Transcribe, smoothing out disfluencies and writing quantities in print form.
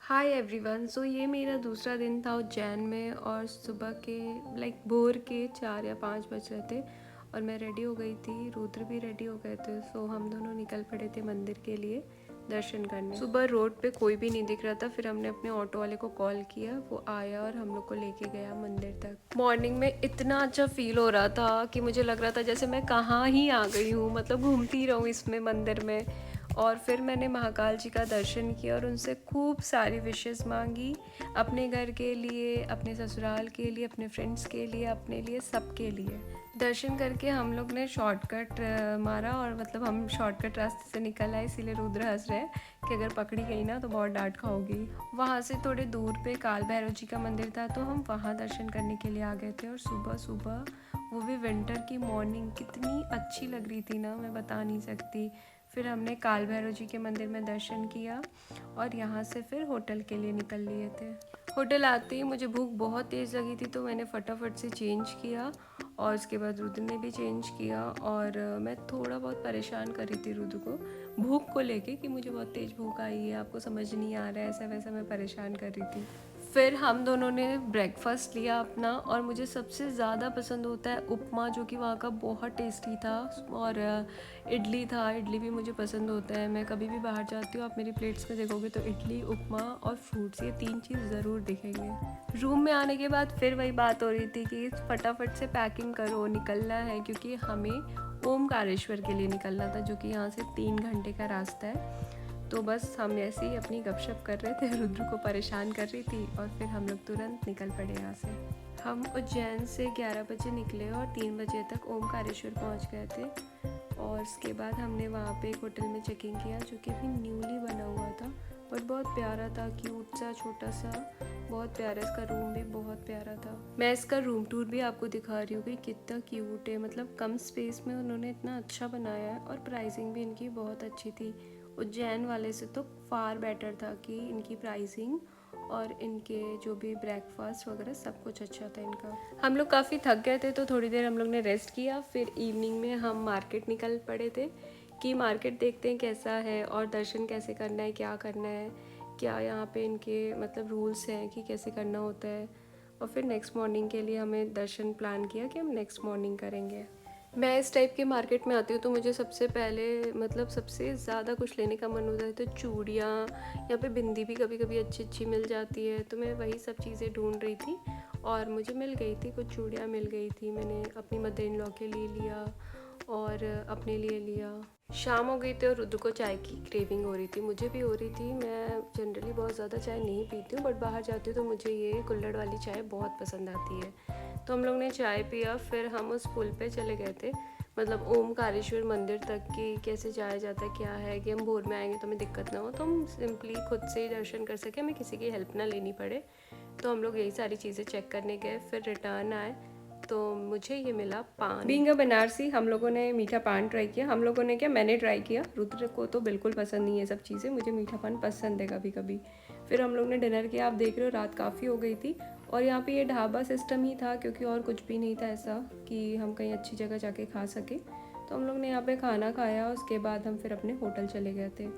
Hi everyone. सो ये मेरा दूसरा दिन था उज्जैन में और सुबह के भोर के 4 या 5 बज रहे थे और मैं रेडी हो गई थी, रुद्र भी रेडी हो गए थे। सो हम दोनों निकल पड़े थे मंदिर के लिए दर्शन करने। सुबह रोड पे कोई भी नहीं दिख रहा था, फिर हमने अपने ऑटो वाले को कॉल किया, वो आया और हम लोग को लेके गया मंदिर तक। मॉर्निंग में इतना अच्छा फील हो रहा था कि मुझे लग रहा था जैसे मैं कहाँ ही आ गई हूँ, मतलब घूमती रहूँ इसमें मंदिर में। और फिर मैंने महाकाल जी का दर्शन किया और उनसे खूब सारी विशेस मांगी, अपने घर के लिए, अपने ससुराल के लिए, अपने फ्रेंड्स के लिए, अपने लिए, सबके लिए। दर्शन करके हम लोग ने शॉर्टकट मारा और मतलब हम शॉर्टकट रास्ते से निकल आए, इसीलिए रुद्र हंस रहे हैं कि अगर पकड़ी गई ना तो बहुत डांट खाओगी। वहाँ से थोड़े दूर पे काल भैरव जी का मंदिर था, तो हम वहाँ दर्शन करने के लिए आ गए थे। और सुबह सुबह, वो भी विंटर की मॉर्निंग, कितनी अच्छी लग रही थी ना, मैं बता नहीं सकती। फिर हमने काल भैरव जी के मंदिर में दर्शन किया और यहाँ से फिर होटल के लिए निकल लिए थे। होटल आते ही मुझे भूख बहुत तेज़ लगी थी, तो मैंने फटाफट से चेंज किया और उसके बाद रुद्र ने भी चेंज किया। और मैं थोड़ा बहुत परेशान कर रही थी रुद्र को भूख को लेके कि मुझे बहुत तेज़ भूख आई है, आपको समझ नहीं आ रहा है, ऐसा वैसा मैं परेशान कर रही थी। फिर हम दोनों ने ब्रेकफास्ट लिया अपना, और मुझे सबसे ज़्यादा पसंद होता है उपमा, जो कि वहाँ का बहुत टेस्टी था। और इडली था, इडली भी मुझे पसंद होता है। मैं कभी भी बाहर जाती हूँ, आप मेरी प्लेट्स में देखोगे तो इडली, उपमा और फ्रूट्स, ये 3 चीज़ ज़रूर दिखेंगे। रूम में आने के बाद फिर वही बात हो रही थी कि फटाफट से पैकिंग करो, निकलना है, क्योंकि हमें ओमकारेश्वर के लिए निकलना था, जो कि यहाँ से 3 घंटे का रास्ता है। तो बस हम ऐसे ही अपनी गपशप कर रहे थे, रुद्र को परेशान कर रही थी, और फिर हम लोग तुरंत निकल पड़े यहाँ से। हम उज्जैन से 11 बजे निकले और 3 बजे तक ओमकारेश्वर पहुँच गए थे। और उसके बाद हमने वहाँ पे एक होटल में चेकिंग किया, जो कि अभी न्यूली बना हुआ था, बट बहुत प्यारा था, क्यूट सा, छोटा सा, बहुत प्यारा। इसका रूम भी बहुत प्यारा था। मैं इसका रूम टूर भी आपको दिखा रही हूँ कि कितना क्यूट है, मतलब कम स्पेस में उन्होंने इतना अच्छा बनाया है, और प्राइसिंग भी इनकी बहुत अच्छी थी। उज्जैन वाले से तो फार बेटर था कि इनकी प्राइसिंग और इनके जो भी ब्रेकफास्ट वगैरह सब कुछ अच्छा था इनका। हम लोग काफ़ी थक गए थे, तो थोड़ी देर हम लोग ने रेस्ट किया। फिर इवनिंग में हम मार्केट निकल पड़े थे कि मार्केट देखते हैं कैसा है और दर्शन कैसे करना है, क्या करना है, क्या यहाँ पे इनके मतलब रूल्स हैं कि कैसे करना होता है। और फिर नेक्स्ट मॉर्निंग के लिए हमें दर्शन प्लान किया कि हम नेक्स्ट मॉर्निंग करेंगे। मैं इस टाइप के मार्केट में आती हूँ तो मुझे सबसे पहले मतलब सबसे ज़्यादा कुछ लेने का मन होता है, तो चूड़ियाँ, यहाँ पे बिंदी भी कभी कभी अच्छी अच्छी मिल जाती है, तो मैं वही सब चीज़ें ढूंढ रही थी और मुझे मिल गई थी, कुछ चूड़ियाँ मिल गई थी। मैंने अपनी मदर इन लॉ के लिए लिया और अपने लिए लिया। शाम हो गई थी और रुद्र को चाय की क्रेविंग हो रही थी, मुझे भी हो रही थी। मैं जनरली बहुत ज़्यादा चाय नहीं पीती हूँ, बट बाहर जाती हूँ तो मुझे ये कुल्हड़ वाली चाय बहुत पसंद आती है। तो हम लोग ने चाय पिया, फिर हम उस पुल पे चले गए थे, मतलब ओमकारेश्वर मंदिर तक, कि कैसे जाया जाता है, क्या है, कि हम भोर में आएंगे तो हमें दिक्कत ना हो, तो हम सिंपली खुद से ही दर्शन कर सकें, हमें किसी की हेल्प ना लेनी पड़े। तो हम लोग यही सारी चीज़ें चेक करने गए, फिर रिटर्न आए तो मुझे ये मिला पान। बीइंग अ बनारसी, हम लोगों ने मीठा पान ट्राई किया। हम लोगों ने क्या, मैंने ट्राई किया, रुद्र को तो बिल्कुल पसंद नहीं है सब चीज़ें, मुझे मीठा पान पसंद है कभी कभी। फिर हम लोग ने डिनर किया। आप देख रहे हो रात काफ़ी हो गई थी, और यहाँ पे ये ढाबा सिस्टम ही था, क्योंकि और कुछ भी नहीं था ऐसा कि हम कहीं अच्छी जगह जाके खा सके। तो हम लोग ने यहाँ पे खाना खाया, उसके बाद हम फिर अपने होटल चले गए थे।